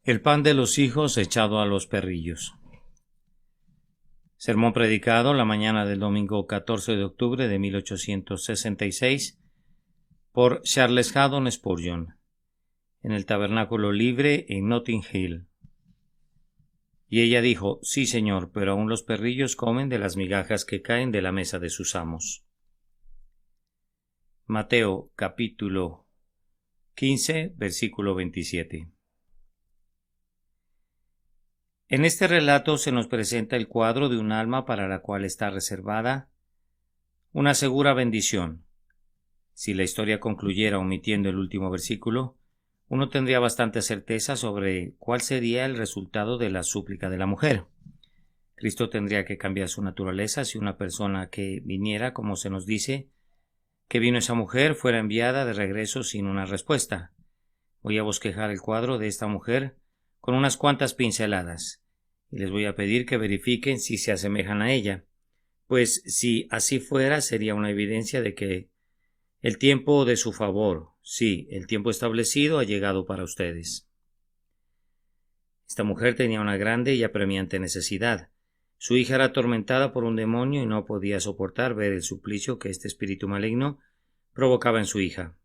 El pan de los hijos echado a los perrillos. Sermón predicado la mañana del domingo 14 de octubre de 1866 por Charles Haddon Spurgeon en el Tabernáculo Libre en Notting Hill. Y ella dijo: Sí, señor, pero aún los perrillos comen de las migajas que caen de la mesa de sus amos. Mateo capítulo 15, versículo 27. En este relato se nos presenta el cuadro de un alma para la cual está reservada una segura bendición. Si la historia concluyera omitiendo el último versículo, uno tendría bastante certeza sobre cuál sería el resultado de la súplica de la mujer. Cristo tendría que cambiar su naturaleza si una persona que viniera, como se nos dice, que vino esa mujer, fuera enviada de regreso sin una respuesta. Voy a bosquejar el cuadro de esta mujer con unas cuantas pinceladas, y les voy a pedir que verifiquen si se asemejan a ella, pues si así fuera sería una evidencia de que el tiempo de su favor, sí, el tiempo establecido ha llegado para ustedes. Esta mujer tenía una grande y apremiante necesidad. Su hija era atormentada por un demonio y no podía soportar ver el suplicio que este espíritu maligno provocaba en su hija.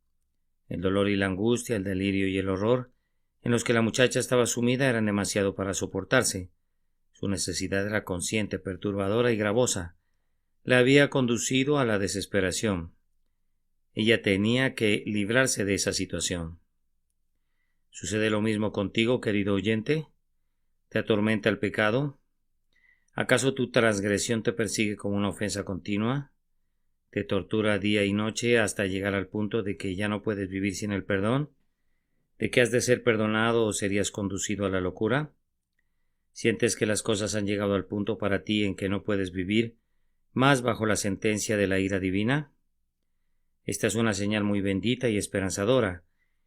El dolor y la angustia, el delirio y el horror en los que la muchacha estaba sumida eran demasiado para soportarse. Su necesidad era consciente, perturbadora y gravosa. La había conducido a la desesperación. Ella tenía que librarse de esa situación. ¿Sucede lo mismo contigo, querido oyente? ¿Te atormenta el pecado? ¿Acaso tu transgresión te persigue como una ofensa continua? ¿Te tortura día y noche hasta llegar al punto de que ya no puedes vivir sin el perdón? ¿De que has de ser perdonado o serías conducido a la locura? ¿Sientes que las cosas han llegado al punto para ti en que no puedes vivir más bajo la sentencia de la ira divina? Esta es una señal muy bendita y esperanzadora.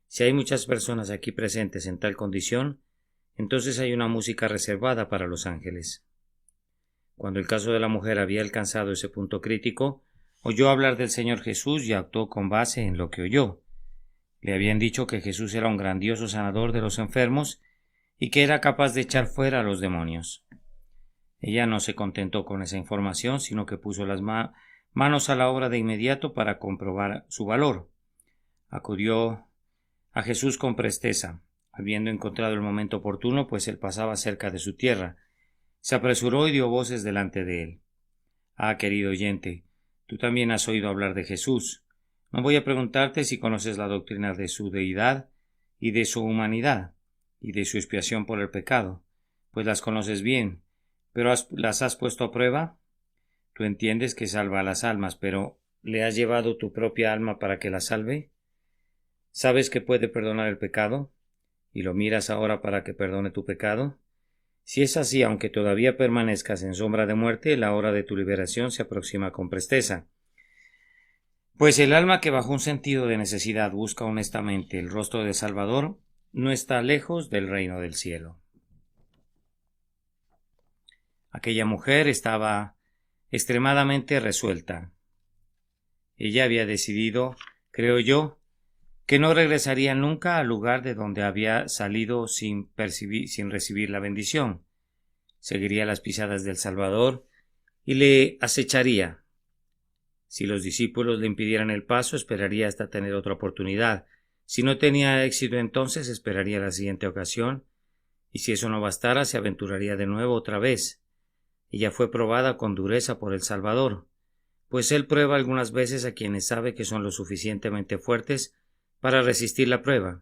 Si hay muchas personas aquí presentes en tal condición, entonces hay una música reservada para los ángeles. Cuando el caso de la mujer había alcanzado ese punto crítico, oyó hablar del Señor Jesús y actuó con base en lo que oyó. Le habían dicho que Jesús era un grandioso sanador de los enfermos y que era capaz de echar fuera a los demonios. Ella no se contentó con esa información, sino que puso las manos a la obra de inmediato para comprobar su valor. Acudió a Jesús con presteza, habiendo encontrado el momento oportuno, pues él pasaba cerca de su tierra. Se apresuró y dio voces delante de él. Ah, querido oyente, tú también has oído hablar de Jesús. No voy a preguntarte si conoces la doctrina de su deidad y de su humanidad, y de su expiación por el pecado, pues las conoces bien, pero ¿las has puesto a prueba? Tú entiendes que salva a las almas, pero ¿le has llevado tu propia alma para que la salve? ¿Sabes que puede perdonar el pecado? ¿Y lo miras ahora para que perdone tu pecado? Si es así, aunque todavía permanezcas en sombra de muerte, la hora de tu liberación se aproxima con presteza. Pues el alma que bajo un sentido de necesidad busca honestamente el rostro del Salvador, no está lejos del reino del cielo. Aquella mujer estaba extremadamente resuelta. Ella había decidido, creo yo, que no regresaría nunca al lugar de donde había salido sin recibir la bendición. Seguiría las pisadas del Salvador y le acecharía. Si los discípulos le impidieran el paso, esperaría hasta tener otra oportunidad. Si no tenía éxito, entonces esperaría la siguiente ocasión, y si eso no bastara, se aventuraría de nuevo otra vez. Ella fue probada con dureza por el Salvador, pues él prueba algunas veces a quienes sabe que son lo suficientemente fuertes para resistir la prueba.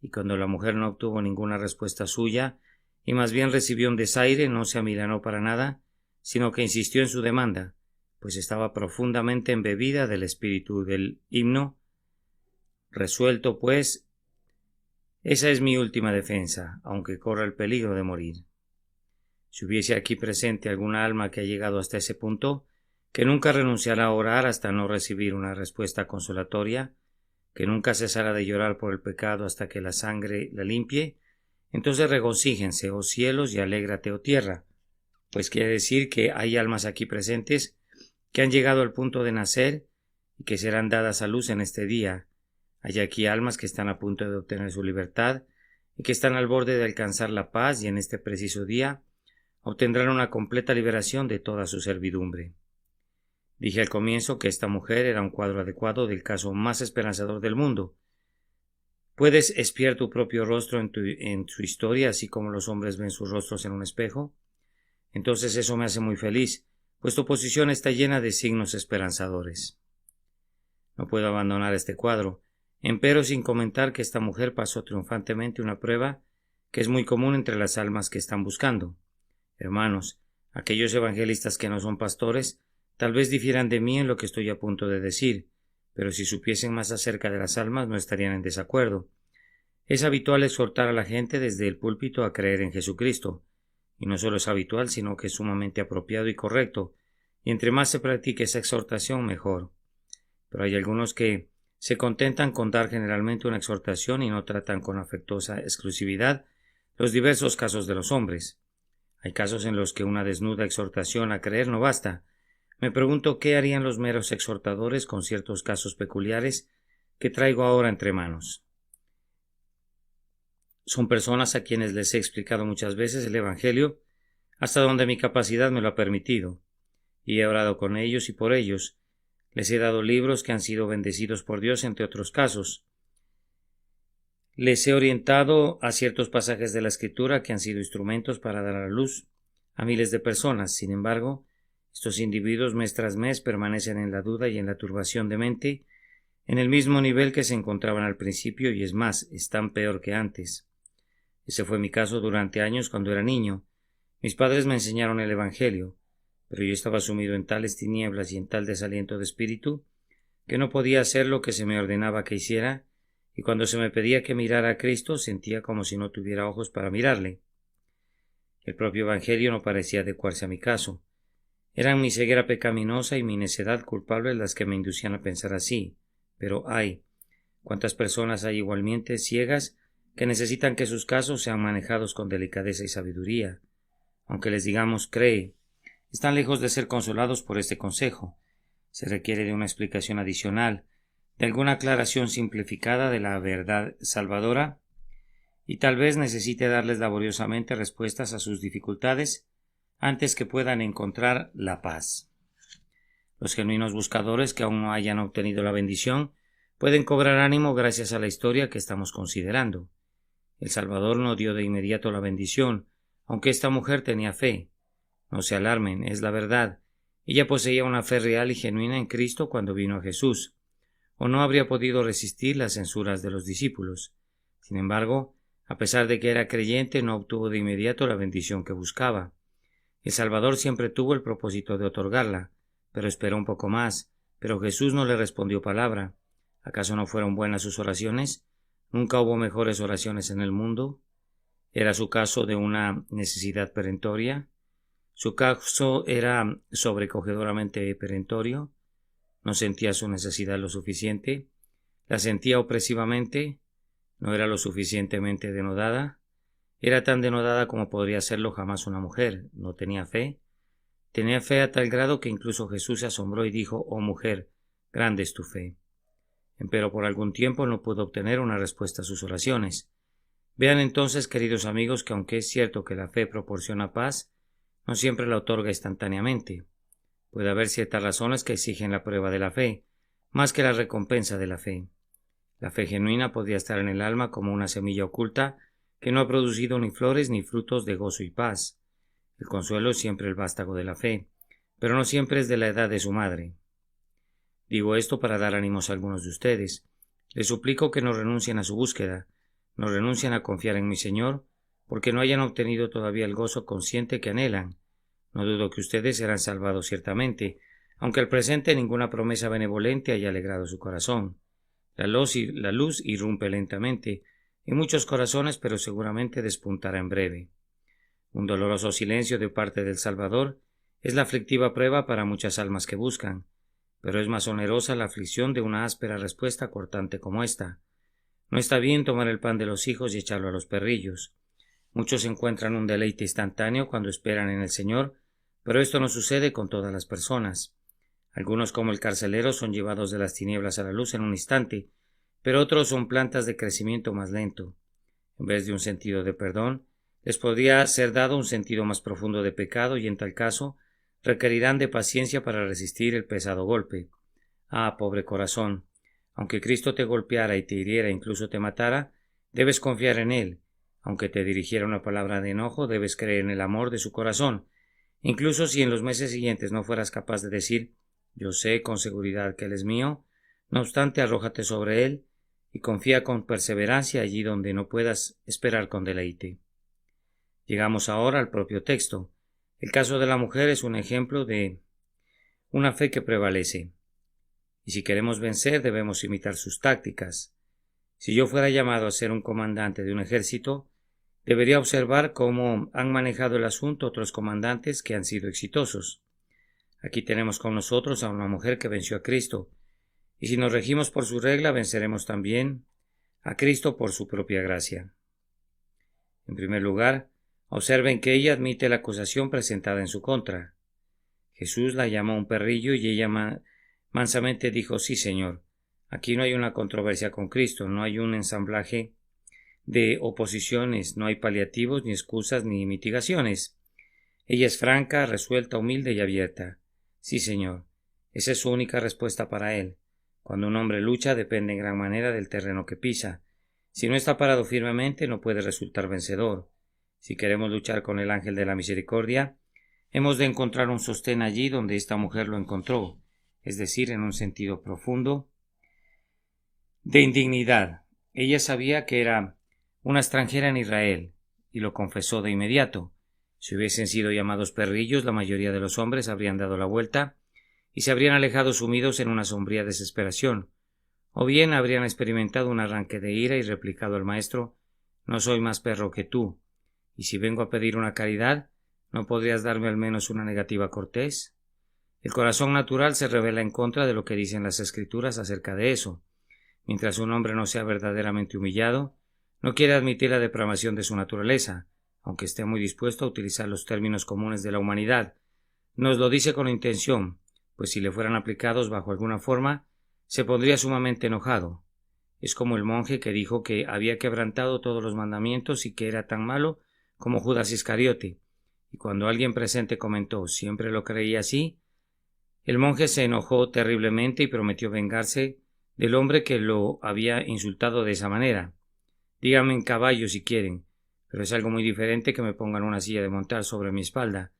Y cuando la mujer no obtuvo ninguna respuesta suya, y más bien recibió un desaire, no se amilanó para nada, sino que insistió en su demanda, pues estaba profundamente embebida del espíritu del himno. Resuelto, pues, esa es mi última defensa, aunque corra el peligro de morir. Si hubiese aquí presente alguna alma que ha llegado hasta ese punto, que nunca renunciará a orar hasta no recibir una respuesta consolatoria, que nunca cesará de llorar por el pecado hasta que la sangre la limpie, entonces regocíjense, oh cielos, y alégrate, oh tierra, pues quiere decir que hay almas aquí presentes que han llegado al punto de nacer y que serán dadas a luz en este día. Hay aquí almas que están a punto de obtener su libertad y que están al borde de alcanzar la paz y en este preciso día obtendrán una completa liberación de toda su servidumbre. Dije al comienzo que esta mujer era un cuadro adecuado del caso más esperanzador del mundo. ¿Puedes espiar tu propio rostro en su historia, así como los hombres ven sus rostros en un espejo? Entonces eso me hace muy feliz, pues tu posición está llena de signos esperanzadores. No puedo abandonar este cuadro, empero sin comentar que esta mujer pasó triunfantemente una prueba que es muy común entre las almas que están buscando. Hermanos, aquellos evangelistas que no son pastores tal vez difieran de mí en lo que estoy a punto de decir, pero si supiesen más acerca de las almas no estarían en desacuerdo. Es habitual exhortar a la gente desde el púlpito a creer en Jesucristo, y no solo es habitual, sino que es sumamente apropiado y correcto, y entre más se practique esa exhortación, mejor. Pero hay algunos que se contentan con dar generalmente una exhortación y no tratan con afectuosa exclusividad los diversos casos de los hombres. Hay casos en los que una desnuda exhortación a creer no basta. Me pregunto qué harían los meros exhortadores con ciertos casos peculiares que traigo ahora entre manos. Son personas a quienes les he explicado muchas veces el Evangelio, hasta donde mi capacidad me lo ha permitido, y he orado con ellos y por ellos. Les he dado libros que han sido bendecidos por Dios, entre otros casos. Les he orientado a ciertos pasajes de la Escritura que han sido instrumentos para dar a la luz a miles de personas. Sin embargo, estos individuos mes tras mes permanecen en la duda y en la turbación de mente, en el mismo nivel que se encontraban al principio, y es más, están peor que antes. Ese fue mi caso durante años cuando era niño. Mis padres me enseñaron el Evangelio, pero yo estaba sumido en tales tinieblas y en tal desaliento de espíritu que no podía hacer lo que se me ordenaba que hiciera, y cuando se me pedía que mirara a Cristo sentía como si no tuviera ojos para mirarle. El propio Evangelio no parecía adecuarse a mi caso. Eran mi ceguera pecaminosa y mi necedad culpable las que me inducían a pensar así. Pero ay, cuántas personas hay igualmente ciegas que necesitan que sus casos sean manejados con delicadeza y sabiduría. Aunque les digamos cree, están lejos de ser consolados por este consejo. Se requiere de una explicación adicional, de alguna aclaración simplificada de la verdad salvadora, y tal vez necesite darles laboriosamente respuestas a sus dificultades antes que puedan encontrar la paz. Los genuinos buscadores que aún no hayan obtenido la bendición pueden cobrar ánimo gracias a la historia que estamos considerando. El Salvador no dio de inmediato la bendición, aunque esta mujer tenía fe. No se alarmen, es la verdad. Ella poseía una fe real y genuina en Cristo cuando vino a Jesús, o no habría podido resistir las censuras de los discípulos. Sin embargo, a pesar de que era creyente, no obtuvo de inmediato la bendición que buscaba. El Salvador siempre tuvo el propósito de otorgarla, pero esperó un poco más. Pero Jesús no le respondió palabra. ¿Acaso no fueron buenas sus oraciones? ¿Nunca hubo mejores oraciones en el mundo? ¿Era su caso de una necesidad perentoria? ¿Su caso era sobrecogedoramente perentorio? ¿No sentía su necesidad lo suficiente? ¿La sentía opresivamente? ¿No era lo suficientemente denodada? Era tan denodada como podría serlo jamás una mujer. ¿No tenía fe? Tenía fe a tal grado que incluso Jesús se asombró y dijo: «Oh mujer, grande es tu fe». Empero por algún tiempo no pudo obtener una respuesta a sus oraciones. Vean entonces, queridos amigos, que aunque es cierto que la fe proporciona paz, no siempre la otorga instantáneamente. Puede haber ciertas razones que exigen la prueba de la fe, más que la recompensa de la fe. La fe genuina podría estar en el alma como una semilla oculta que no ha producido ni flores ni frutos de gozo y paz. El consuelo es siempre el vástago de la fe, pero no siempre es de la edad de su madre. Digo esto para dar ánimos a algunos de ustedes. Les suplico que no renuncien a su búsqueda, no renuncien a confiar en mi Señor, porque no hayan obtenido todavía el gozo consciente que anhelan. No dudo que ustedes serán salvados ciertamente, aunque al presente ninguna promesa benevolente haya alegrado su corazón. La luz irrumpe lentamente en muchos corazones, pero seguramente despuntará en breve. Un doloroso silencio de parte del Salvador es la aflictiva prueba para muchas almas que buscan, pero es más onerosa la aflicción de una áspera respuesta cortante como esta. No está bien tomar el pan de los hijos y echarlo a los perrillos. Muchos encuentran un deleite instantáneo cuando esperan en el Señor, pero esto no sucede con todas las personas. Algunos, como el carcelero, son llevados de las tinieblas a la luz en un instante, pero otros son plantas de crecimiento más lento. En vez de un sentido de perdón, les podría ser dado un sentido más profundo de pecado y en tal caso requerirán de paciencia para resistir el pesado golpe. Ah, pobre corazón, aunque Cristo te golpeara y te hiriera e incluso te matara, debes confiar en Él. Aunque te dirigiera una palabra de enojo, debes creer en el amor de su corazón. Incluso si en los meses siguientes no fueras capaz de decir, yo sé con seguridad que Él es mío, no obstante, arrójate sobre Él y confía con perseverancia allí donde no puedas esperar con deleite. Llegamos ahora al propio texto. El caso de la mujer es un ejemplo de una fe que prevalece. Y si queremos vencer, debemos imitar sus tácticas. Si yo fuera llamado a ser un comandante de un ejército, debería observar cómo han manejado el asunto otros comandantes que han sido exitosos. Aquí tenemos con nosotros a una mujer que venció a Cristo, y si nos regimos por su regla, venceremos también a Cristo por su propia gracia. En primer lugar, observen que ella admite la acusación presentada en su contra. Jesús la llamó un perrillo y ella mansamente dijo, sí, Señor. Aquí no hay una controversia con Cristo, no hay un ensamblaje de oposiciones, no hay paliativos, ni excusas, ni mitigaciones. Ella es franca, resuelta, humilde y abierta. Sí, Señor. Esa es su única respuesta para él. Cuando un hombre lucha, depende en gran manera del terreno que pisa. Si no está parado firmemente, no puede resultar vencedor. Si queremos luchar con el ángel de la misericordia, hemos de encontrar un sostén allí donde esta mujer lo encontró, es decir, en un sentido profundo de indignidad. Ella sabía que era una extranjera en Israel, y lo confesó de inmediato. Si hubiesen sido llamados perrillos, la mayoría de los hombres habrían dado la vuelta y se habrían alejado sumidos en una sombría desesperación, o bien habrían experimentado un arranque de ira y replicado al maestro, no soy más perro que tú, y si vengo a pedir una caridad, ¿no podrías darme al menos una negativa cortés? El corazón natural se revela en contra de lo que dicen las Escrituras acerca de eso. Mientras un hombre no sea verdaderamente humillado, no quiere admitir la depravación de su naturaleza, aunque esté muy dispuesto a utilizar los términos comunes de la humanidad. Nos lo dice con intención, pues si le fueran aplicados bajo alguna forma, se pondría sumamente enojado. Es como el monje que dijo que había quebrantado todos los mandamientos y que era tan malo como Judas Iscariote, y cuando alguien presente comentó siempre lo creía así, el monje se enojó terriblemente y prometió vengarse del hombre que lo había insultado de esa manera. Díganme en caballo si quieren, pero es algo muy diferente que me pongan una silla de montar sobre mi espalda.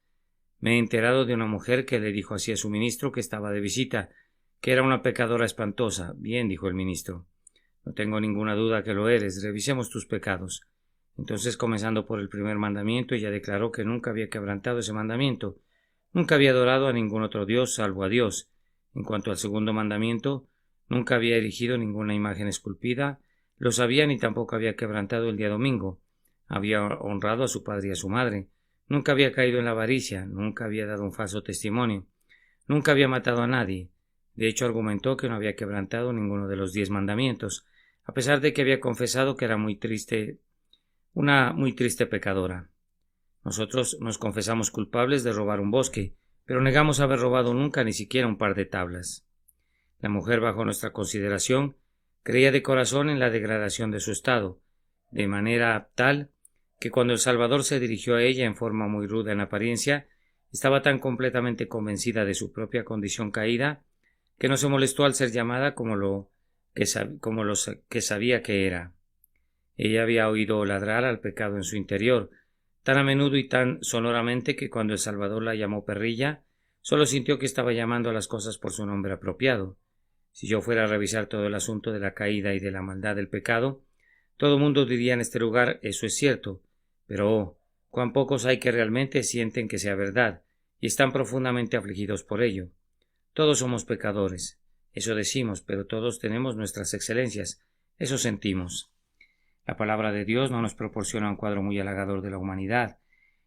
Me he enterado de una mujer que le dijo así a su ministro que estaba de visita, que era una pecadora espantosa. Bien, dijo el ministro. No tengo ninguna duda que lo eres. Revisemos tus pecados. Entonces, comenzando por el primer mandamiento, ella declaró que nunca había quebrantado ese mandamiento. Nunca había adorado a ningún otro Dios salvo a Dios. En cuanto al segundo mandamiento, nunca había erigido ninguna imagen esculpida, lo sabía ni tampoco había quebrantado el día domingo. Había honrado a su padre y a su madre. Nunca había caído en la avaricia, nunca había dado un falso testimonio, nunca había matado a nadie. De hecho, argumentó que no había quebrantado ninguno de los 10 mandamientos, a pesar de que había confesado que era una muy triste pecadora. Nosotros nos confesamos culpables de robar un bosque, pero negamos haber robado nunca ni siquiera un par de tablas. La mujer, bajo nuestra consideración, creía de corazón en la degradación de su estado, de manera tal que cuando el Salvador se dirigió a ella en forma muy ruda en apariencia, estaba tan completamente convencida de su propia condición caída, que no se molestó al ser llamada como lo que sabía que era. Ella había oído ladrar al pecado en su interior, tan a menudo y tan sonoramente que cuando el Salvador la llamó perrilla, solo sintió que estaba llamando a las cosas por su nombre apropiado. Si yo fuera a revisar todo el asunto de la caída y de la maldad del pecado, todo el mundo diría en este lugar, eso es cierto, pero oh, cuán pocos hay que realmente sienten que sea verdad, y están profundamente afligidos por ello. Todos somos pecadores, eso decimos, pero todos tenemos nuestras excelencias, eso sentimos. La palabra de Dios no nos proporciona un cuadro muy halagador de la humanidad.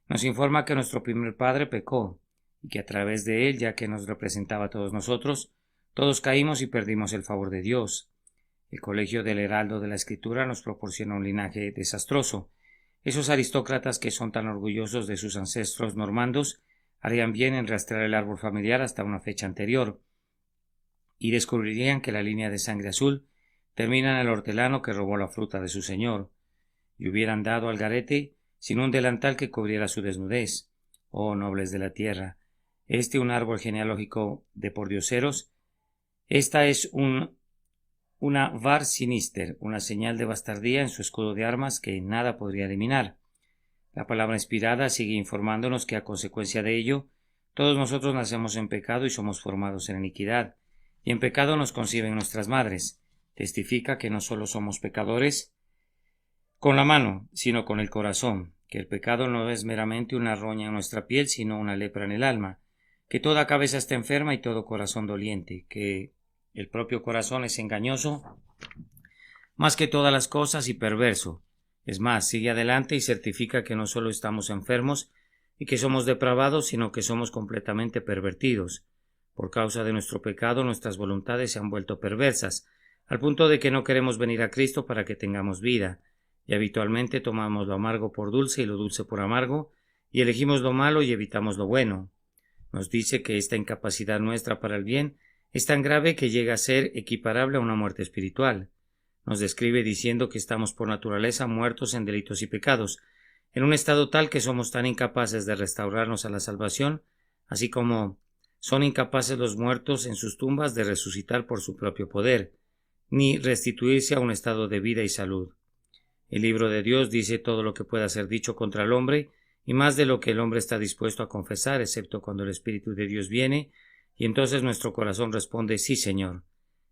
Nos informa que nuestro primer padre pecó, y que a través de él, ya que nos representaba a todos nosotros, todos caímos y perdimos el favor de Dios. El colegio del Heraldo de la Escritura nos proporciona un linaje desastroso. Esos aristócratas que son tan orgullosos de sus ancestros normandos harían bien en rastrear el árbol familiar hasta una fecha anterior, y descubrirían que la línea de sangre azul termina en el hortelano que robó la fruta de su señor. y hubieran dado al garete sin un delantal que cubriera su desnudez. Oh nobles de la tierra, un árbol genealógico de pordioseros, esta es una var sinister, una señal de bastardía en su escudo de armas que nada podría eliminar. La palabra inspirada sigue informándonos que a consecuencia de ello, todos nosotros nacemos en pecado y somos formados en iniquidad, y en pecado nos conciben nuestras madres. Testifica que no solo somos pecadores con la mano, sino con el corazón, que el pecado no es meramente una roña en nuestra piel, sino una lepra en el alma, que toda cabeza está enferma y todo corazón doliente, que el propio corazón es engañoso más que todas las cosas y perverso. Es más, sigue adelante y certifica que no solo estamos enfermos y que somos depravados, sino que somos completamente pervertidos. Por causa de nuestro pecado, nuestras voluntades se han vuelto perversas, al punto de que no queremos venir a Cristo para que tengamos vida, y habitualmente tomamos lo amargo por dulce y lo dulce por amargo, y elegimos lo malo y evitamos lo bueno. Nos dice que esta incapacidad nuestra para el bien es tan grave que llega a ser equiparable a una muerte espiritual. Nos describe diciendo que estamos por naturaleza muertos en delitos y pecados, en un estado tal que somos tan incapaces de restaurarnos a la salvación, así como son incapaces los muertos en sus tumbas de resucitar por su propio poder, ni restituirse a un estado de vida y salud. El libro de Dios dice todo lo que pueda ser dicho contra el hombre, y más de lo que el hombre está dispuesto a confesar, excepto cuando el Espíritu de Dios viene, y entonces nuestro corazón responde sí, Señor.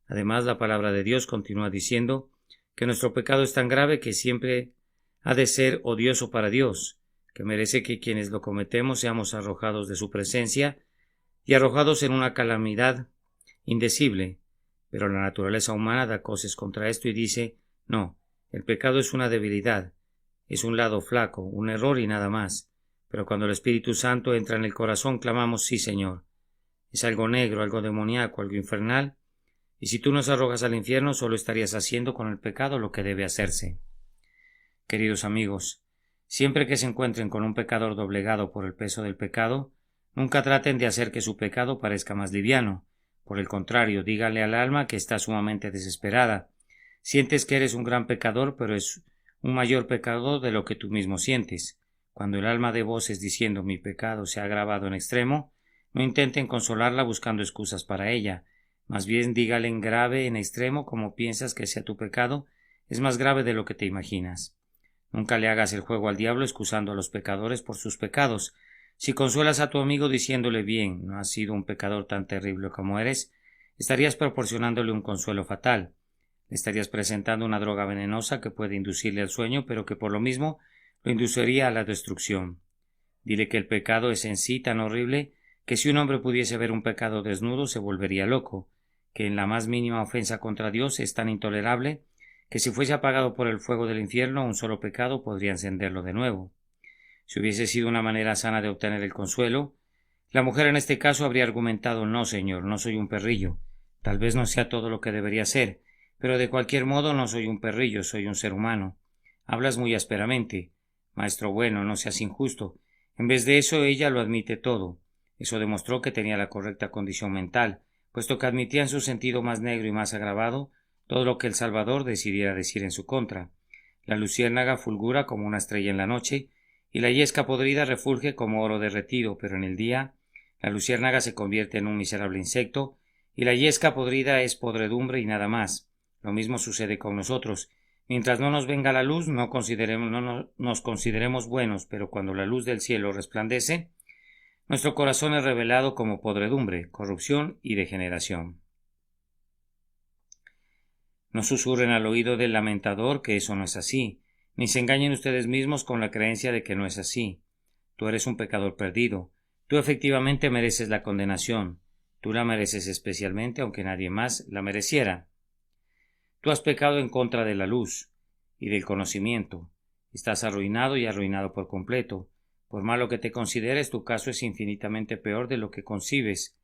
Además, la palabra de Dios continúa diciendo que nuestro pecado es tan grave que siempre ha de ser odioso para Dios, que merece que quienes lo cometemos seamos arrojados de su presencia y arrojados en una calamidad indecible. Pero la naturaleza humana da coces contra esto y dice, no, el pecado es una debilidad, es un lado flaco, un error y nada más. Pero cuando el Espíritu Santo entra en el corazón, clamamos sí, Señor. Es algo negro, algo demoníaco, algo infernal, y si tú nos arrojas al infierno, solo estarías haciendo con el pecado lo que debe hacerse. Queridos amigos, siempre que se encuentren con un pecador doblegado por el peso del pecado, nunca traten de hacer que su pecado parezca más liviano. Por el contrario, dígale al alma que está sumamente desesperada. Sientes que eres un gran pecador, pero es un mayor pecador de lo que tú mismo sientes. Cuando el alma dé voces diciendo mi pecado se ha agravado en extremo, no intenten consolarla buscando excusas para ella. Más bien dígale en grave, en extremo, como piensas que sea tu pecado, es más grave de lo que te imaginas. Nunca le hagas el juego al diablo excusando a los pecadores por sus pecados. Si consuelas a tu amigo diciéndole bien, no has sido un pecador tan terrible como eres, estarías proporcionándole un consuelo fatal. Le estarías presentando una droga venenosa que puede inducirle al sueño, pero que por lo mismo lo induciría a la destrucción. Dile que el pecado es en sí tan horrible que si un hombre pudiese ver un pecado desnudo se volvería loco, que en la más mínima ofensa contra Dios es tan intolerable que si fuese apagado por el fuego del infierno un solo pecado podría encenderlo de nuevo. Si hubiese sido una manera sana de obtener el consuelo, la mujer en este caso habría argumentado no, señor, no soy un perrillo, tal vez no sea todo lo que debería ser, pero de cualquier modo no soy un perrillo, soy un ser humano. Hablas muy ásperamente. Maestro bueno, no seas injusto. En vez de eso ella lo admite todo. Eso demostró que tenía la correcta condición mental, puesto que admitía en su sentido más negro y más agravado todo lo que el Salvador decidiera decir en su contra. La luciérnaga fulgura como una estrella en la noche, y la yesca podrida refulge como oro derretido, pero en el día la luciérnaga se convierte en un miserable insecto, y la yesca podrida es podredumbre y nada más. Lo mismo sucede con nosotros. Mientras no nos venga la luz, no nos consideremos buenos, pero cuando la luz del cielo resplandece, nuestro corazón es revelado como podredumbre, corrupción y degeneración. No susurren al oído del lamentador que eso no es así, ni se engañen ustedes mismos con la creencia de que no es así. Tú eres un pecador perdido. Tú efectivamente mereces la condenación. Tú la mereces especialmente, aunque nadie más la mereciera. Tú has pecado en contra de la luz y del conocimiento. Estás arruinado y arruinado por completo. Por malo que te consideres, tu caso es infinitamente peor de lo que concibes.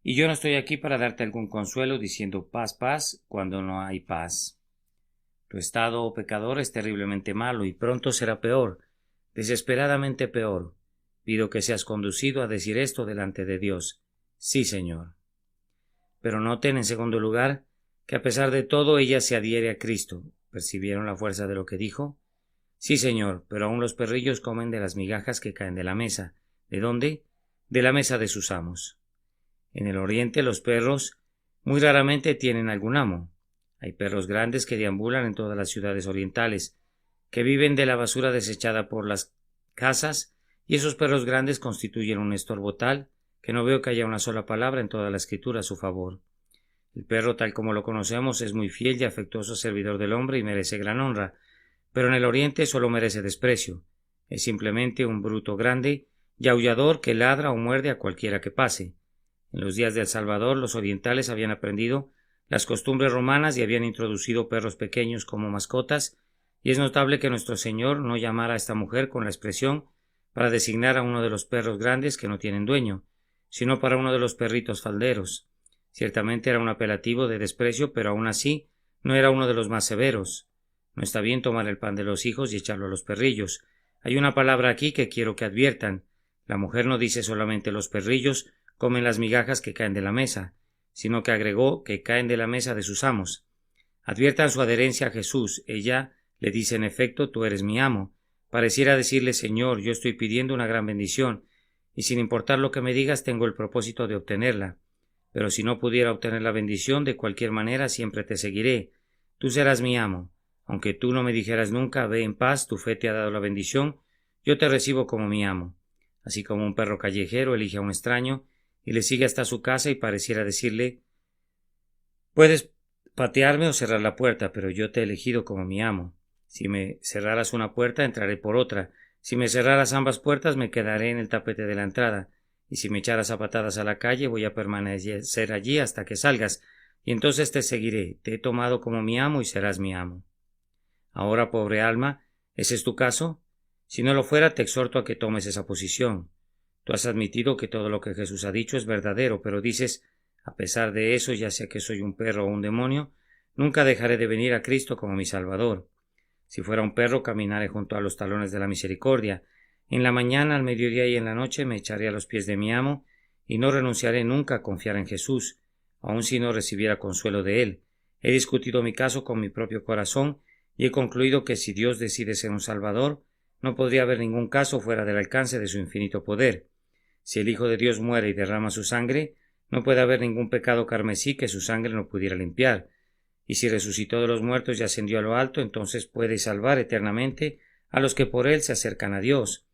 Y yo no estoy aquí para darte algún consuelo diciendo paz, paz, cuando no hay paz. Tu estado, oh pecador, es terriblemente malo y pronto será peor, desesperadamente peor. Pido que seas conducido a decir esto delante de Dios. Sí, Señor. Pero noten, en segundo lugar, que a pesar de todo ella se adhiere a Cristo. ¿Percibieron la fuerza de lo que dijo? Sí, señor, pero aún los perrillos comen de las migajas que caen de la mesa. ¿De dónde? De la mesa de sus amos. En el oriente los perros muy raramente tienen algún amo. Hay perros grandes que deambulan en todas las ciudades orientales, que viven de la basura desechada por las casas, y esos perros grandes constituyen un estorbo tal que no veo que haya una sola palabra en toda la escritura a su favor. El perro, tal como lo conocemos, es muy fiel y afectuoso servidor del hombre y merece gran honra, pero en el oriente solo merece desprecio. Es simplemente un bruto grande y aullador que ladra o muerde a cualquiera que pase. En los días del Salvador, los orientales habían aprendido las costumbres romanas y habían introducido perros pequeños como mascotas, y es notable que nuestro Señor no llamara a esta mujer con la expresión para designar a uno de los perros grandes que no tienen dueño, sino para uno de los perritos falderos. Ciertamente era un apelativo de desprecio, pero aún así no era uno de los más severos. No está bien tomar el pan de los hijos y echarlo a los perrillos. Hay una palabra aquí que quiero que adviertan. La mujer no dice solamente los perrillos comen las migajas que caen de la mesa, sino que agregó que caen de la mesa de sus amos. Adviertan su adherencia a Jesús. Ella le dice en efecto, tú eres mi amo. Pareciera decirle, Señor, yo estoy pidiendo una gran bendición, y sin importar lo que me digas, tengo el propósito de obtenerla. Pero si no pudiera obtener la bendición, de cualquier manera siempre te seguiré. Tú serás mi amo. Aunque tú no me dijeras nunca, ve en paz, tu fe te ha dado la bendición, yo te recibo como mi amo. Así como un perro callejero elige a un extraño y le sigue hasta su casa y pareciera decirle, puedes patearme o cerrar la puerta, pero yo te he elegido como mi amo. Si me cerraras una puerta, entraré por otra. Si me cerraras ambas puertas, me quedaré en el tapete de la entrada. Y si me echaras a patadas a la calle, voy a permanecer allí hasta que salgas, y entonces te seguiré. Te he tomado como mi amo y serás mi amo. Ahora, pobre alma, ¿ese es tu caso? Si no lo fuera, te exhorto a que tomes esa posición. Tú has admitido que todo lo que Jesús ha dicho es verdadero, pero dices, a pesar de eso, ya sea que soy un perro o un demonio, nunca dejaré de venir a Cristo como mi Salvador. Si fuera un perro, caminaré junto a los talones de la misericordia. En la mañana, al mediodía y en la noche me echaré a los pies de mi amo, y no renunciaré nunca a confiar en Jesús, aun si no recibiera consuelo de él. He discutido mi caso con mi propio corazón, y he concluido que si Dios decide ser un Salvador, no podría haber ningún caso fuera del alcance de su infinito poder. Si el Hijo de Dios muere y derrama su sangre, no puede haber ningún pecado carmesí que su sangre no pudiera limpiar. Y si resucitó de los muertos y ascendió a lo alto, entonces puede salvar eternamente a los que por él se acercan a Dios.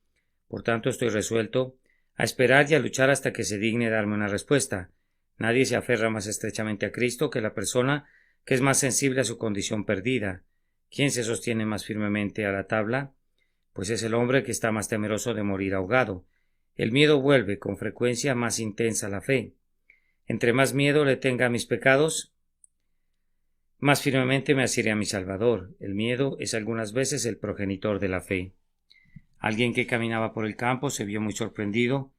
Por tanto, estoy resuelto a esperar y a luchar hasta que se digne darme una respuesta. Nadie se aferra más estrechamente a Cristo que la persona que es más sensible a su condición perdida. ¿Quién se sostiene más firmemente a la tabla? Pues es el hombre que está más temeroso de morir ahogado. El miedo vuelve con frecuencia más intensa la fe. Entre más miedo le tenga a mis pecados, más firmemente me asiré a mi Salvador. El miedo es algunas veces el progenitor de la fe. Alguien que caminaba por el campo se vio muy sorprendido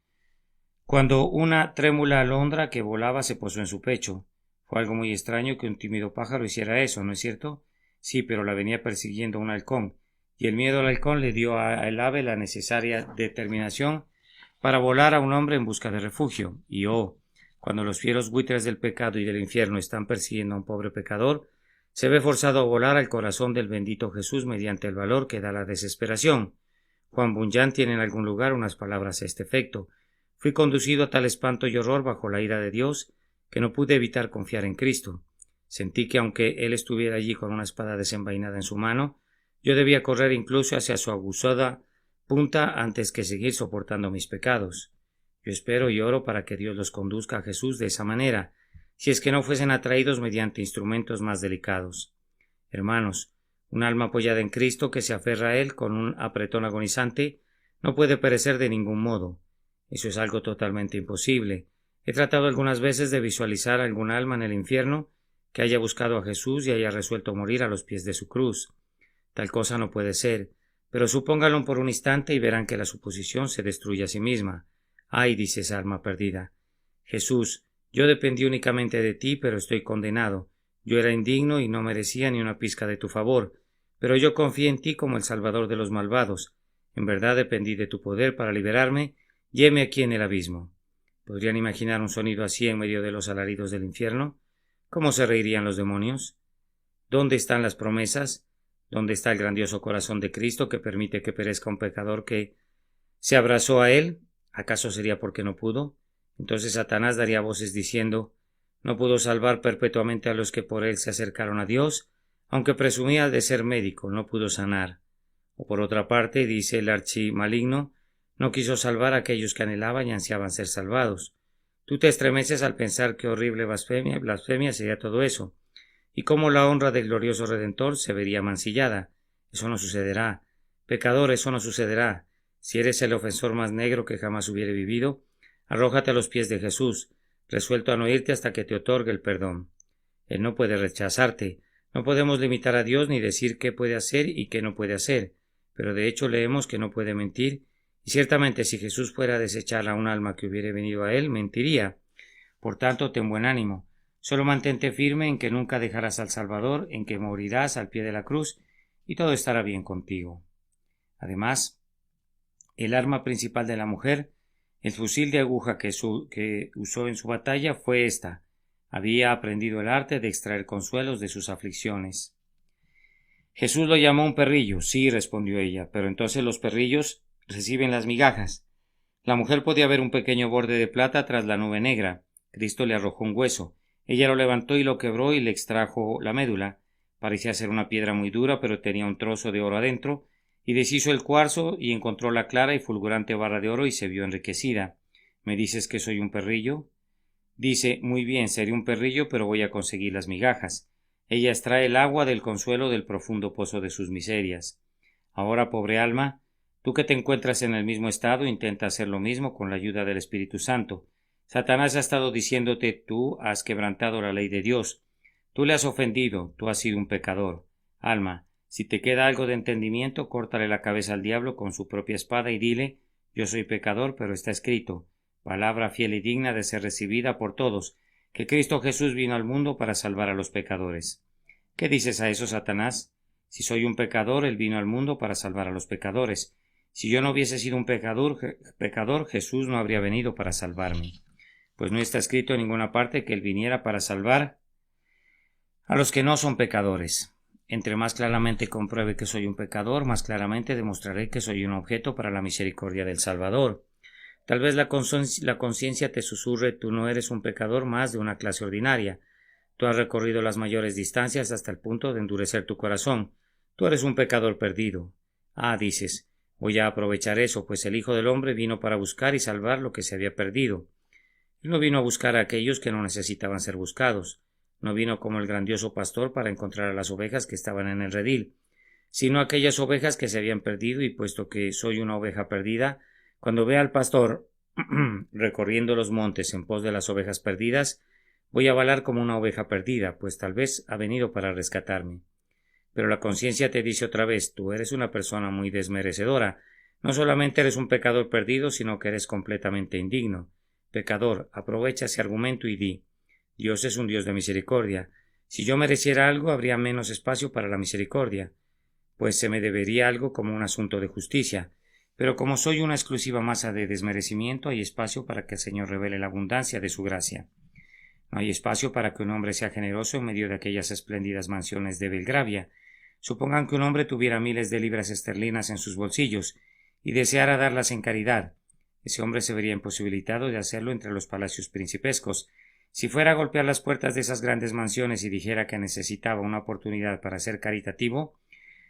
cuando una trémula alondra que volaba se posó en su pecho. Fue algo muy extraño que un tímido pájaro hiciera eso, ¿no es cierto? Sí, pero la venía persiguiendo un halcón, y el miedo al halcón le dio al ave la necesaria determinación para volar a un hombre en busca de refugio. Y cuando los fieros buitres del pecado y del infierno están persiguiendo a un pobre pecador, se ve forzado a volar al corazón del bendito Jesús mediante el valor que da la desesperación. Juan Bunyan tiene en algún lugar unas palabras a este efecto. Fui conducido a tal espanto y horror bajo la ira de Dios que no pude evitar confiar en Cristo. Sentí que aunque Él estuviera allí con una espada desenvainada en su mano, yo debía correr incluso hacia su aguzada punta antes que seguir soportando mis pecados. Yo espero y oro para que Dios los conduzca a Jesús de esa manera, si es que no fuesen atraídos mediante instrumentos más delicados. Hermanos, un alma apoyada en Cristo que se aferra a Él con un apretón agonizante no puede perecer de ningún modo. Eso es algo totalmente imposible. He tratado algunas veces de visualizar algún alma en el infierno que haya buscado a Jesús y haya resuelto morir a los pies de su cruz. Tal cosa no puede ser, pero supónganlo por un instante y verán que la suposición se destruye a sí misma. Ay, dice esa alma perdida. Jesús, yo dependí únicamente de ti, pero estoy condenado. Yo era indigno y no merecía ni una pizca de tu favor, pero yo confié en ti como el Salvador de los malvados. En verdad dependí de tu poder para liberarme, y heme aquí en el abismo. ¿Podrían imaginar un sonido así en medio de los alaridos del infierno? ¿Cómo se reirían los demonios? ¿Dónde están las promesas? ¿Dónde está el grandioso corazón de Cristo que permite que perezca un pecador que se abrazó a él? ¿Acaso sería porque no pudo? Entonces Satanás daría voces diciendo: no pudo salvar perpetuamente a los que por él se acercaron a Dios, aunque presumía de ser médico, no pudo sanar. O por otra parte, dice el archimaligno, no quiso salvar a aquellos que anhelaban y ansiaban ser salvados. Tú te estremeces al pensar qué horrible blasfemia sería todo eso, y cómo la honra del glorioso Redentor se vería mancillada. Eso no sucederá. Pecador, eso no sucederá. Si eres el ofensor más negro que jamás hubiere vivido, arrójate a los pies de Jesús, resuelto a no irte hasta que te otorgue el perdón. Él no puede rechazarte. No podemos limitar a Dios ni decir qué puede hacer y qué no puede hacer, pero de hecho leemos que no puede mentir, y ciertamente si Jesús fuera a desechar a un alma que hubiere venido a él, mentiría. Por tanto, ten buen ánimo. Solo mantente firme en que nunca dejarás al Salvador, en que morirás al pie de la cruz, y todo estará bien contigo. Además, el arma principal de la mujer, el fusil de aguja que usó en su batalla, fue esta. Había aprendido el arte de extraer consuelos de sus aflicciones. Jesús lo llamó un perrillo. Sí, respondió ella, pero entonces los perrillos reciben las migajas. La mujer podía ver un pequeño borde de plata tras la nube negra. Cristo le arrojó un hueso. Ella lo levantó y lo quebró y le extrajo la médula. Parecía ser una piedra muy dura, pero tenía un trozo de oro adentro, y deshizo el cuarzo y encontró la clara y fulgurante barra de oro y se vio enriquecida. ¿Me dices que soy un perrillo? Dice: muy bien, seré un perrillo, pero voy a conseguir las migajas. Ella extrae el agua del consuelo del profundo pozo de sus miserias. Ahora, pobre alma, tú que te encuentras en el mismo estado, intenta hacer lo mismo con la ayuda del Espíritu Santo. Satanás ha estado diciéndote: tú has quebrantado la ley de Dios, tú le has ofendido, tú has sido un pecador. Alma, si te queda algo de entendimiento, córtale la cabeza al diablo con su propia espada y dile: yo soy pecador, pero está escrito, palabra fiel y digna de ser recibida por todos, que Cristo Jesús vino al mundo para salvar a los pecadores. ¿Qué dices a eso, Satanás? Si soy un pecador, él vino al mundo para salvar a los pecadores. Si yo no hubiese sido un pecador, Jesús no habría venido para salvarme. Pues no está escrito en ninguna parte que él viniera para salvar a los que no son pecadores. Entre más claramente compruebe que soy un pecador, más claramente demostraré que soy un objeto para la misericordia del Salvador. Tal vez la conciencia te susurre: tú no eres un pecador más de una clase ordinaria. Tú has recorrido las mayores distancias hasta el punto de endurecer tu corazón. Tú eres un pecador perdido. Ah, dices, voy a aprovechar eso, pues el Hijo del Hombre vino para buscar y salvar lo que se había perdido. Él no vino a buscar a aquellos que no necesitaban ser buscados. No vino como el grandioso pastor para encontrar a las ovejas que estaban en el redil, sino aquellas ovejas que se habían perdido, y puesto que soy una oveja perdida, cuando vea al pastor recorriendo los montes en pos de las ovejas perdidas, voy a valar como una oveja perdida, pues tal vez ha venido para rescatarme. Pero la conciencia te dice otra vez: tú eres una persona muy desmerecedora. No solamente eres un pecador perdido, sino que eres completamente indigno. Pecador, aprovecha ese argumento y di: Dios es un Dios de misericordia. Si yo mereciera algo, habría menos espacio para la misericordia, pues se me debería algo como un asunto de justicia. Pero como soy una exclusiva masa de desmerecimiento, hay espacio para que el Señor revele la abundancia de su gracia. No hay espacio para que un hombre sea generoso en medio de aquellas espléndidas mansiones de Belgravia. Supongan que un hombre tuviera miles de libras esterlinas en sus bolsillos y deseara darlas en caridad. Ese hombre se vería imposibilitado de hacerlo entre los palacios principescos. Si fuera a golpear las puertas de esas grandes mansiones y dijera que necesitaba una oportunidad para ser caritativo,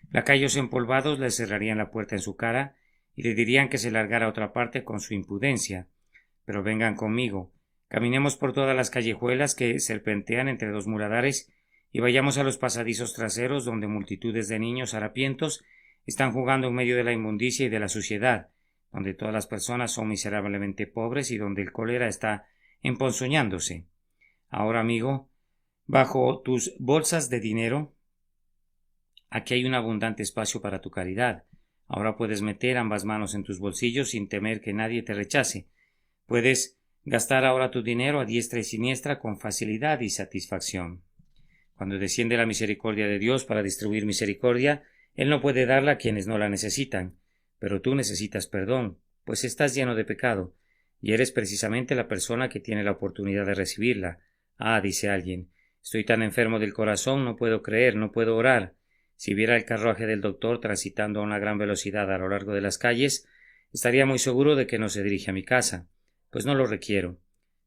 lacayos empolvados le cerrarían la puerta en su cara y le dirían que se largara a otra parte con su impudencia. Pero vengan conmigo, caminemos por todas las callejuelas que serpentean entre dos muladares y vayamos a los pasadizos traseros donde multitudes de niños harapientos están jugando en medio de la inmundicia y de la suciedad, donde todas las personas son miserablemente pobres y donde el cólera está emponzoñándose. Ahora, amigo, bajo tus bolsas de dinero, aquí hay un abundante espacio para tu caridad. Ahora puedes meter ambas manos en tus bolsillos sin temer que nadie te rechace. Puedes gastar ahora tu dinero a diestra y siniestra con facilidad y satisfacción. Cuando desciende la misericordia de Dios para distribuir misericordia, Él no puede darla a quienes no la necesitan. Pero tú necesitas perdón, pues estás lleno de pecado, y eres precisamente la persona que tiene la oportunidad de recibirla. Ah, dice alguien, estoy tan enfermo del corazón, no puedo creer, no puedo orar. Si viera el carruaje del doctor transitando a una gran velocidad a lo largo de las calles, estaría muy seguro de que no se dirige a mi casa, pues no lo requiero.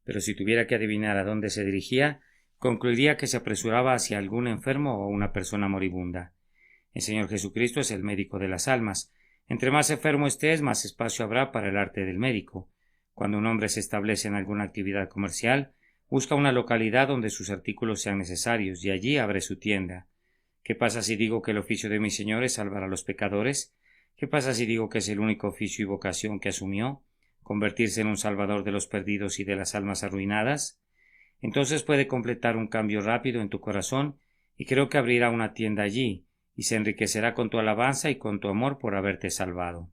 Pero si tuviera que adivinar a dónde se dirigía, concluiría que se apresuraba hacia algún enfermo o una persona moribunda. El Señor Jesucristo es el médico de las almas. Entre más enfermo estés, más espacio habrá para el arte del médico. Cuando un hombre se establece en alguna actividad comercial, busca una localidad donde sus artículos sean necesarios y allí abre su tienda. ¿Qué pasa si digo que el oficio de mi Señor es salvar a los pecadores? ¿Qué pasa si digo que es el único oficio y vocación que asumió? ¿Convertirse en un salvador de los perdidos y de las almas arruinadas? Entonces puede completar un cambio rápido en tu corazón y creo que abrirá una tienda allí y se enriquecerá con tu alabanza y con tu amor por haberte salvado.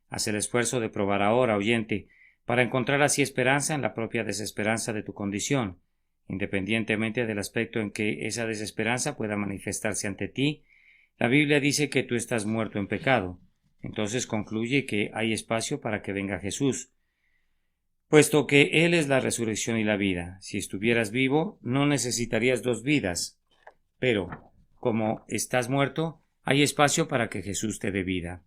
Haz el esfuerzo de probar ahora, oyente, para encontrar así esperanza en la propia desesperanza de tu condición. Independientemente del aspecto en que esa desesperanza pueda manifestarse ante ti, la Biblia dice que tú estás muerto en pecado. Entonces concluye que hay espacio para que venga Jesús, puesto que Él es la resurrección y la vida. Si estuvieras vivo, no necesitarías dos vidas. Pero, como estás muerto, hay espacio para que Jesús te dé vida.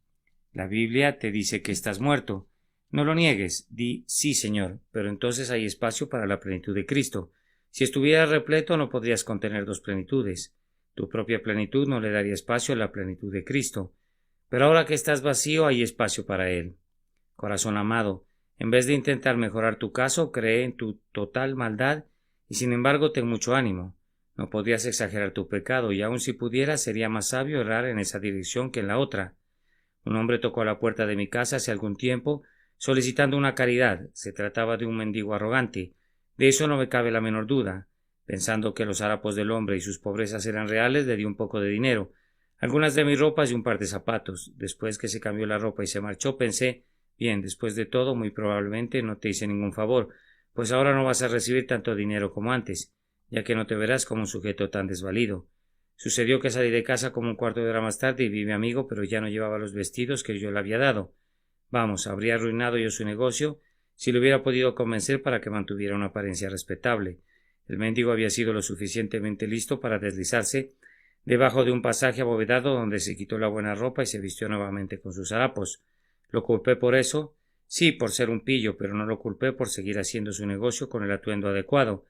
La Biblia te dice que estás muerto. No lo niegues, di sí, Señor, pero entonces hay espacio para la plenitud de Cristo. Si estuvieras repleto, no podrías contener dos plenitudes. Tu propia plenitud no le daría espacio a la plenitud de Cristo. Pero ahora que estás vacío, hay espacio para Él. Corazón amado, en vez de intentar mejorar tu caso, cree en tu total maldad y sin embargo ten mucho ánimo. No podrías exagerar tu pecado y aun si pudieras sería más sabio errar en esa dirección que en la otra. Un hombre tocó a la puerta de mi casa hace algún tiempo solicitando una caridad. Se trataba de un mendigo arrogante. De eso no me cabe la menor duda. Pensando que los harapos del hombre y sus pobrezas eran reales, le di un poco de dinero, algunas de mis ropas y un par de zapatos. Después que se cambió la ropa y se marchó, pensé: bien, después de todo, muy probablemente no te hice ningún favor, pues ahora no vas a recibir tanto dinero como antes, ya que no te verás como un sujeto tan desvalido. Sucedió que salí de casa como un cuarto de hora más tarde y vi a mi amigo, pero ya no llevaba los vestidos que yo le había dado. Vamos, habría arruinado yo su negocio si lo hubiera podido convencer para que mantuviera una apariencia respetable. El mendigo había sido lo suficientemente listo para deslizarse debajo de un pasaje abovedado donde se quitó la buena ropa y se vistió nuevamente con sus harapos. ¿Lo culpé por eso? Sí, por ser un pillo, pero no lo culpé por seguir haciendo su negocio con el atuendo adecuado.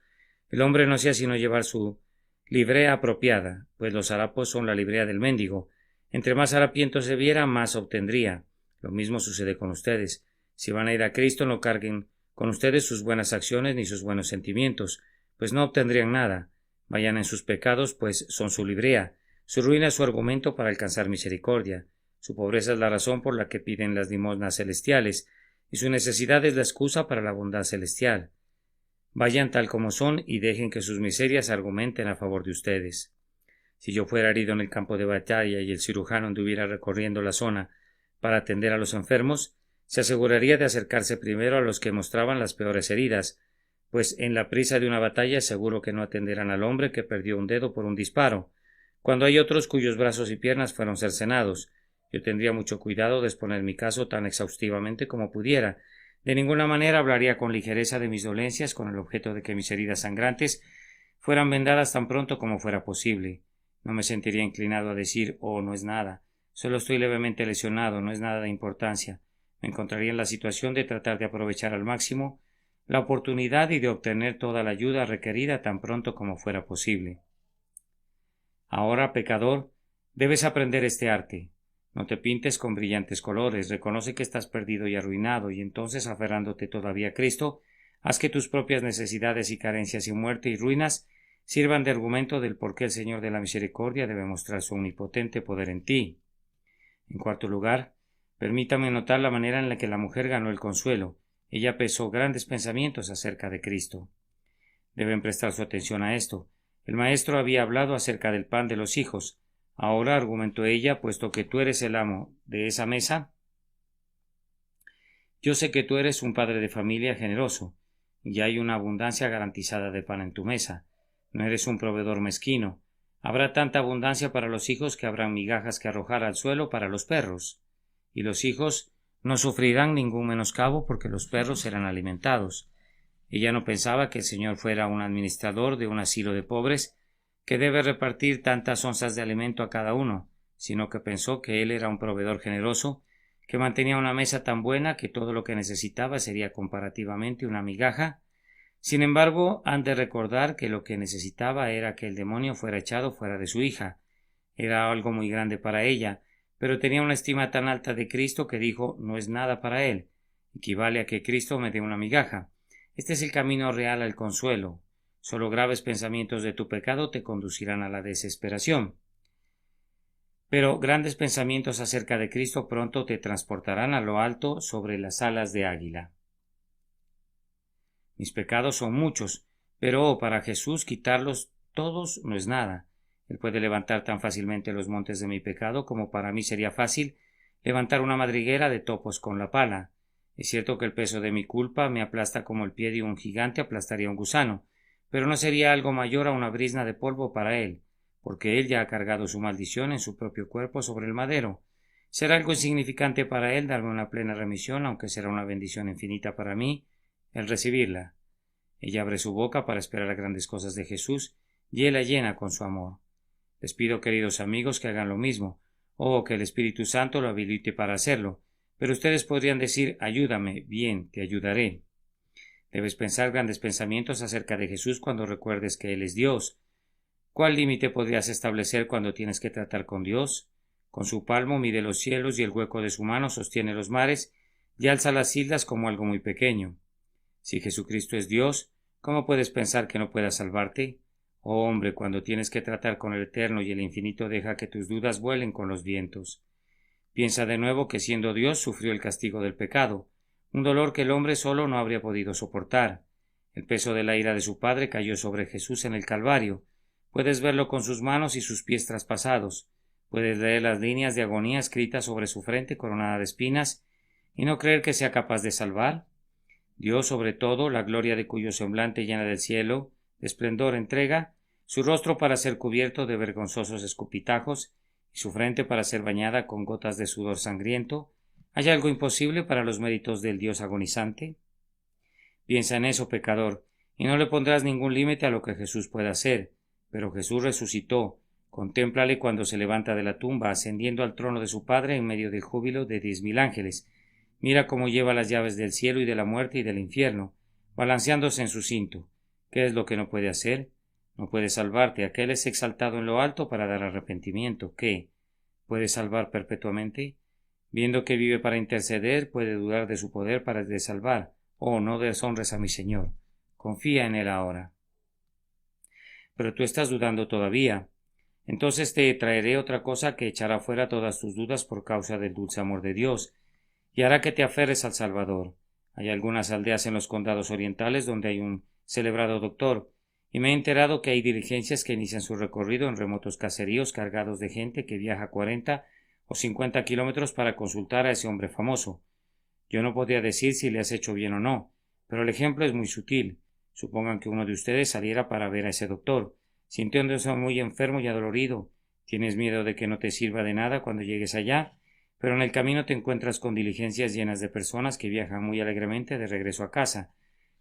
El hombre no hacía sino llevar su librea apropiada, pues los harapos son la librea del mendigo. Entre más harapiento se viera, más obtendría. Lo mismo sucede con ustedes. Si van a ir a Cristo, no carguen con ustedes sus buenas acciones ni sus buenos sentimientos, pues no obtendrían nada. Vayan en sus pecados, pues son su librea. Su ruina es su argumento para alcanzar misericordia. Su pobreza es la razón por la que piden las limosnas celestiales, y su necesidad es la excusa para la bondad celestial. Vayan tal como son y dejen que sus miserias argumenten a favor de ustedes. Si yo fuera herido en el campo de batalla y el cirujano anduviera recorriendo la zona para atender a los enfermos, se aseguraría de acercarse primero a los que mostraban las peores heridas, pues en la prisa de una batalla seguro que no atenderán al hombre que perdió un dedo por un disparo, cuando hay otros cuyos brazos y piernas fueron cercenados. Yo tendría mucho cuidado de exponer mi caso tan exhaustivamente como pudiera. De ninguna manera hablaría con ligereza de mis dolencias con el objeto de que mis heridas sangrantes fueran vendadas tan pronto como fuera posible. No me sentiría inclinado a decir: oh, no es nada, solo estoy levemente lesionado, no es nada de importancia. Me encontraría en la situación de tratar de aprovechar al máximo la oportunidad y de obtener toda la ayuda requerida tan pronto como fuera posible. Ahora, pecador, debes aprender este arte. No te pintes con brillantes colores, reconoce que estás perdido y arruinado, y entonces, aferrándote todavía a Cristo, haz que tus propias necesidades y carencias y muerte y ruinas sirvan de argumento del por qué el Señor de la Misericordia debe mostrar su omnipotente poder en ti. En cuarto lugar, permítame notar la manera en la que la mujer ganó el consuelo. Ella pensó grandes pensamientos acerca de Cristo. Deben prestar su atención a esto. El maestro había hablado acerca del pan de los hijos. Ahora, argumentó ella, puesto que tú eres el amo de esa mesa, yo sé que tú eres un padre de familia generoso, y hay una abundancia garantizada de pan en tu mesa. No eres un proveedor mezquino. Habrá tanta abundancia para los hijos que habrán migajas que arrojar al suelo para los perros. Y los hijos no sufrirán ningún menoscabo porque los perros serán alimentados. Ella no pensaba que el Señor fuera un administrador de un asilo de pobres que debe repartir tantas onzas de alimento a cada uno, sino que pensó que él era un proveedor generoso, que mantenía una mesa tan buena que todo lo que necesitaba sería comparativamente una migaja. Sin embargo, han de recordar que lo que necesitaba era que el demonio fuera echado fuera de su hija. Era algo muy grande para ella, pero tenía una estima tan alta de Cristo que dijo: no es nada para él. Equivale a que Cristo me dé una migaja. Este es el camino real al consuelo. Solo graves pensamientos de tu pecado te conducirán a la desesperación. Pero grandes pensamientos acerca de Cristo pronto te transportarán a lo alto sobre las alas de águila. Mis pecados son muchos, pero para Jesús quitarlos todos no es nada. Él puede levantar tan fácilmente los montes de mi pecado como para mí sería fácil levantar una madriguera de topos con la pala. Es cierto que el peso de mi culpa me aplasta como el pie de un gigante aplastaría un gusano, pero no sería algo mayor a una brizna de polvo para él, porque él ya ha cargado su maldición en su propio cuerpo sobre el madero. Será algo insignificante para él darme una plena remisión, aunque será una bendición infinita para mí el recibirla. Ella abre su boca para esperar a grandes cosas de Jesús, y él la llena con su amor. Les pido, queridos amigos, que hagan lo mismo, o que el Espíritu Santo lo habilite para hacerlo. Pero ustedes podrían decir: ayúdame, bien, te ayudaré. Debes pensar grandes pensamientos acerca de Jesús cuando recuerdes que Él es Dios. ¿Cuál límite podrías establecer cuando tienes que tratar con Dios? Con su palmo mide los cielos y el hueco de su mano sostiene los mares y alza las islas como algo muy pequeño. Si Jesucristo es Dios, ¿cómo puedes pensar que no pueda salvarte? Oh hombre, cuando tienes que tratar con el Eterno y el Infinito, deja que tus dudas vuelen con los vientos. Piensa de nuevo que siendo Dios sufrió el castigo del pecado, un dolor que el hombre solo no habría podido soportar. El peso de la ira de su Padre cayó sobre Jesús en el Calvario. Puedes verlo con sus manos y sus pies traspasados. Puedes leer las líneas de agonía escritas sobre su frente coronada de espinas y no creer que sea capaz de salvar. Dios, sobre todo, la gloria de cuyo semblante llena del cielo de esplendor entrega, su rostro para ser cubierto de vergonzosos escupitajos y su frente para ser bañada con gotas de sudor sangriento. ¿Hay algo imposible para los méritos del Dios agonizante? Piensa en eso, pecador, y no le pondrás ningún límite a lo que Jesús pueda hacer. Pero Jesús resucitó. Contémplale cuando se levanta de la tumba, ascendiendo al trono de su Padre en medio del júbilo de 10.000 ángeles. Mira cómo lleva las llaves del cielo y de la muerte y del infierno, balanceándose en su cinto. ¿Qué es lo que no puede hacer? No puede salvarte. Aquel es exaltado en lo alto para dar arrepentimiento. ¿Qué? ¿Puede salvar perpetuamente? Viendo que vive para interceder, puede dudar de su poder para salvar. Oh, no deshonres a mi Señor. Confía en Él ahora. Pero tú estás dudando todavía. Entonces te traeré otra cosa que echará fuera todas tus dudas por causa del dulce amor de Dios, y hará que te aferres al Salvador. Hay algunas aldeas en los condados orientales donde hay un celebrado doctor, y me he enterado que hay diligencias que inician su recorrido en remotos caseríos cargados de gente que viaja 40 o 50 kilómetros para consultar a ese hombre famoso. Yo no podría decir si le has hecho bien o no, pero el ejemplo es muy sutil. Supongan que uno de ustedes saliera para ver a ese doctor, sintiéndose muy enfermo y adolorido. Tienes miedo de que no te sirva de nada cuando llegues allá, pero en el camino te encuentras con diligencias llenas de personas que viajan muy alegremente de regreso a casa.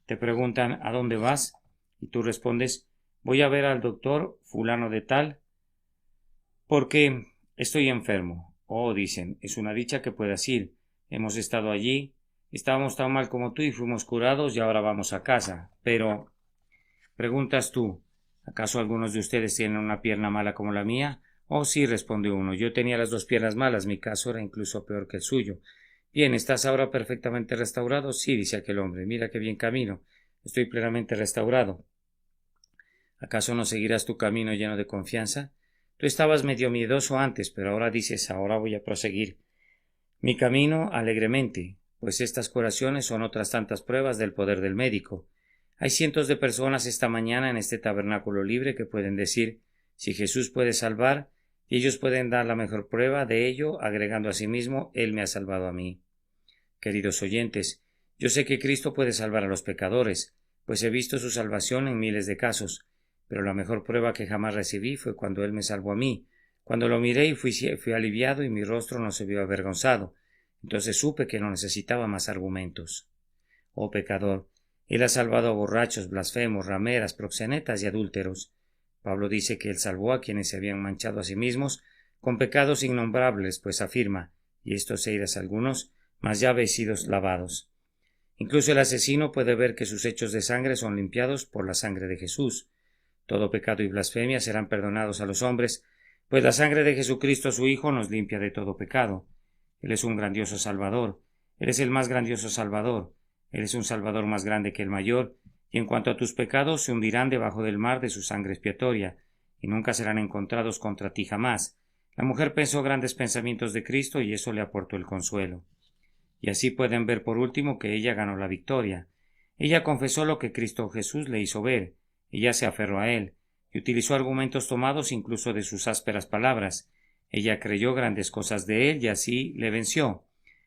Te preguntan ¿a dónde vas? Y tú respondes: voy a ver al doctor fulano de tal porque estoy enfermo. Oh, dicen, es una dicha que puedas ir. Hemos estado allí, estábamos tan mal como tú y fuimos curados y ahora vamos a casa. Pero, preguntas tú, ¿acaso algunos de ustedes tienen una pierna mala como la mía? Oh, sí, responde uno, yo tenía las dos piernas malas, mi caso era incluso peor que el suyo. Bien, ¿estás ahora perfectamente restaurado? Sí, dice aquel hombre, mira qué bien camino, estoy plenamente restaurado. ¿Acaso no seguirás tu camino lleno de confianza? Tú estabas medio miedoso antes, pero ahora dices, ahora voy a proseguir mi camino alegremente, pues estas curaciones son otras tantas pruebas del poder del médico. Hay cientos de personas esta mañana en este tabernáculo libre que pueden decir, si Jesús puede salvar, y ellos pueden dar la mejor prueba de ello, agregando a sí mismo, Él me ha salvado a mí. Queridos oyentes, yo sé que Cristo puede salvar a los pecadores, pues he visto su salvación en miles de casos, pero la mejor prueba que jamás recibí fue cuando Él me salvó a mí. Cuando lo miré y fui aliviado y mi rostro no se vio avergonzado, entonces supe que no necesitaba más argumentos. Oh pecador, Él ha salvado a borrachos, blasfemos, rameras, proxenetas y adúlteros. Pablo dice que él salvó a quienes se habían manchado a sí mismos con pecados innombrables, pues afirma, y estos erais algunos, mas ya habéis sido lavados. Incluso el asesino puede ver que sus hechos de sangre son limpiados por la sangre de Jesús. Todo pecado y blasfemia serán perdonados a los hombres, pues la sangre de Jesucristo su Hijo nos limpia de todo pecado. Él es un grandioso Salvador. Él es el más grandioso Salvador. Él es un Salvador más grande que el mayor, y en cuanto a tus pecados se hundirán debajo del mar de su sangre expiatoria, y nunca serán encontrados contra ti jamás. La mujer pensó grandes pensamientos de Cristo y eso le aportó el consuelo. Y así pueden ver por último que ella ganó la victoria. Ella confesó lo que Cristo Jesús le hizo ver. Ella se aferró a él y utilizó argumentos tomados incluso de sus ásperas palabras. Ella creyó grandes cosas de él y así le venció.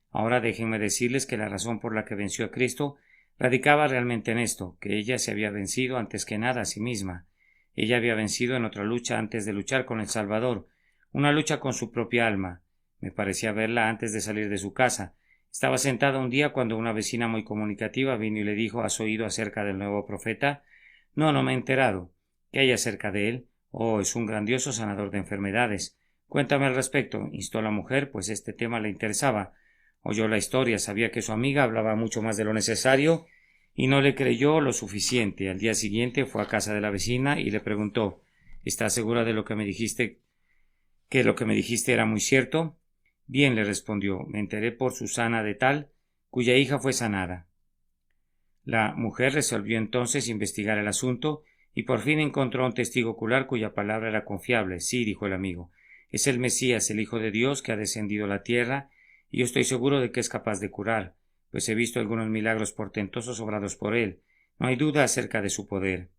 Ahora déjenme decirles que la razón por la que venció a Cristo radicaba realmente en esto, que ella se había vencido antes que nada a sí misma. Ella había vencido en otra lucha antes de luchar con el Salvador, una lucha con su propia alma. Me parecía verla antes de salir de su casa. Estaba sentada un día cuando una vecina muy comunicativa vino y le dijo: ¿Has oído acerca del nuevo profeta? No, no me he enterado. ¿Qué hay acerca de él? Oh, es un grandioso sanador de enfermedades. Cuéntame al respecto, instó la mujer, pues este tema le interesaba. Oyó la historia, sabía que su amiga hablaba mucho más de lo necesario y no le creyó lo suficiente. Al día siguiente fue a casa de la vecina y le preguntó: ¿Estás segura de lo que me dijiste, que lo que me dijiste era muy cierto? Bien, le respondió, me enteré por Susana de tal, cuya hija fue sanada. La mujer resolvió entonces investigar el asunto y por fin encontró un testigo ocular cuya palabra era confiable. Sí, dijo el amigo, es el Mesías, el Hijo de Dios que ha descendido a la tierra, y yo estoy seguro de que es capaz de curar, pues he visto algunos milagros portentosos obrados por él. No hay duda acerca de su poder.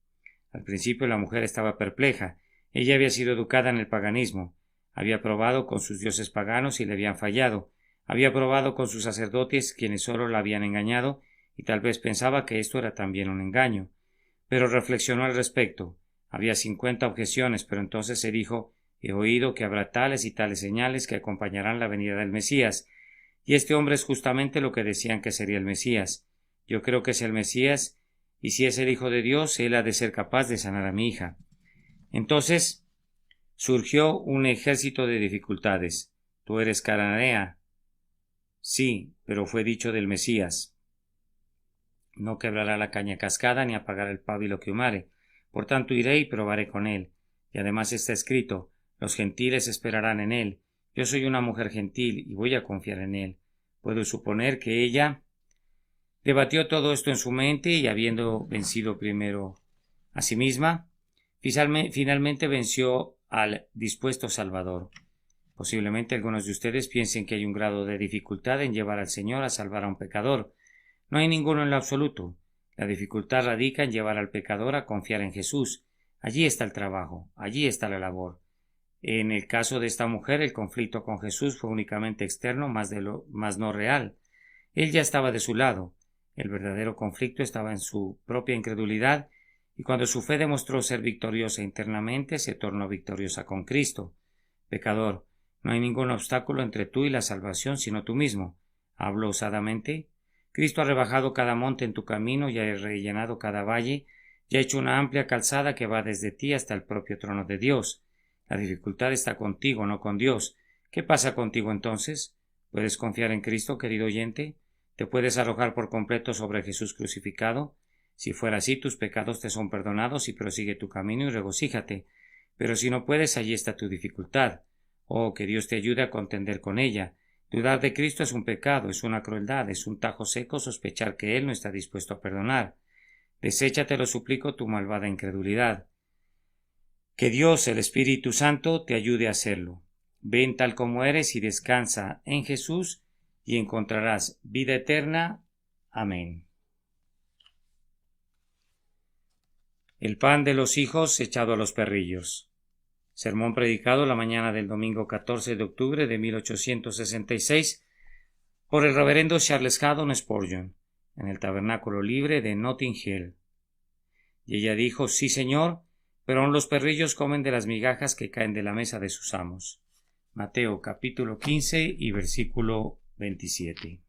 Al principio la mujer estaba perpleja. Ella había sido educada en el paganismo. Había probado con sus dioses paganos y le habían fallado. Había probado con sus sacerdotes, quienes solo la habían engañado, y tal vez pensaba que esto era también un engaño. Pero reflexionó al respecto. Había 50 objeciones, pero entonces se dijo: he oído que habrá tales y tales señales que acompañarán la venida del Mesías, y este hombre es justamente lo que decían que sería el Mesías. Yo creo que es el Mesías, y si es el Hijo de Dios, él ha de ser capaz de sanar a mi hija. Entonces surgió un ejército de dificultades. Tú eres cananea. Sí, pero fue dicho del Mesías. No quebrará la caña cascada ni apagará el pábilo que humare. Por tanto iré y probaré con él. Y además está escrito: los gentiles esperarán en él. Yo soy una mujer gentil y voy a confiar en él. Puedo suponer que ella debatió todo esto en su mente y, habiendo vencido primero a sí misma, finalmente venció al dispuesto Salvador. Posiblemente algunos de ustedes piensen que hay un grado de dificultad en llevar al Señor a salvar a un pecador. No hay ninguno en lo absoluto. La dificultad radica en llevar al pecador a confiar en Jesús. Allí está el trabajo, allí está la labor. En el caso de esta mujer, el conflicto con Jesús fue únicamente externo, más no real. Él ya estaba de su lado. El verdadero conflicto estaba en su propia incredulidad, y cuando su fe demostró ser victoriosa internamente, se tornó victoriosa con Cristo. Pecador, no hay ningún obstáculo entre tú y la salvación sino tú mismo. ¿Hablo osadamente? Cristo ha rebajado cada monte en tu camino y ha rellenado cada valle, y ha hecho una amplia calzada que va desde ti hasta el propio trono de Dios. La dificultad está contigo, no con Dios. ¿Qué pasa contigo entonces? ¿Puedes confiar en Cristo, querido oyente? ¿Te puedes arrojar por completo sobre Jesús crucificado? Si fuera así, tus pecados te son perdonados y prosigue tu camino y regocíjate. Pero si no puedes, allí está tu dificultad. Oh, que Dios te ayude a contender con ella. Dudar de Cristo es un pecado, es una crueldad, es un tajo seco sospechar que Él no está dispuesto a perdonar. Desecha, te lo suplico, tu malvada incredulidad. Que Dios, el Espíritu Santo, te ayude a hacerlo. Ven tal como eres y descansa en Jesús y encontrarás vida eterna. Amén. El pan de los hijos echado a los perrillos. Sermón predicado la mañana del domingo 14 de octubre de 1866 por el reverendo Charles Haddon Spurgeon en el Tabernáculo Libre de Notting Hill. Y ella dijo: sí, señor, pero aun los perrillos comen de las migajas que caen de la mesa de sus amos. Mateo capítulo 15 y versículo 27.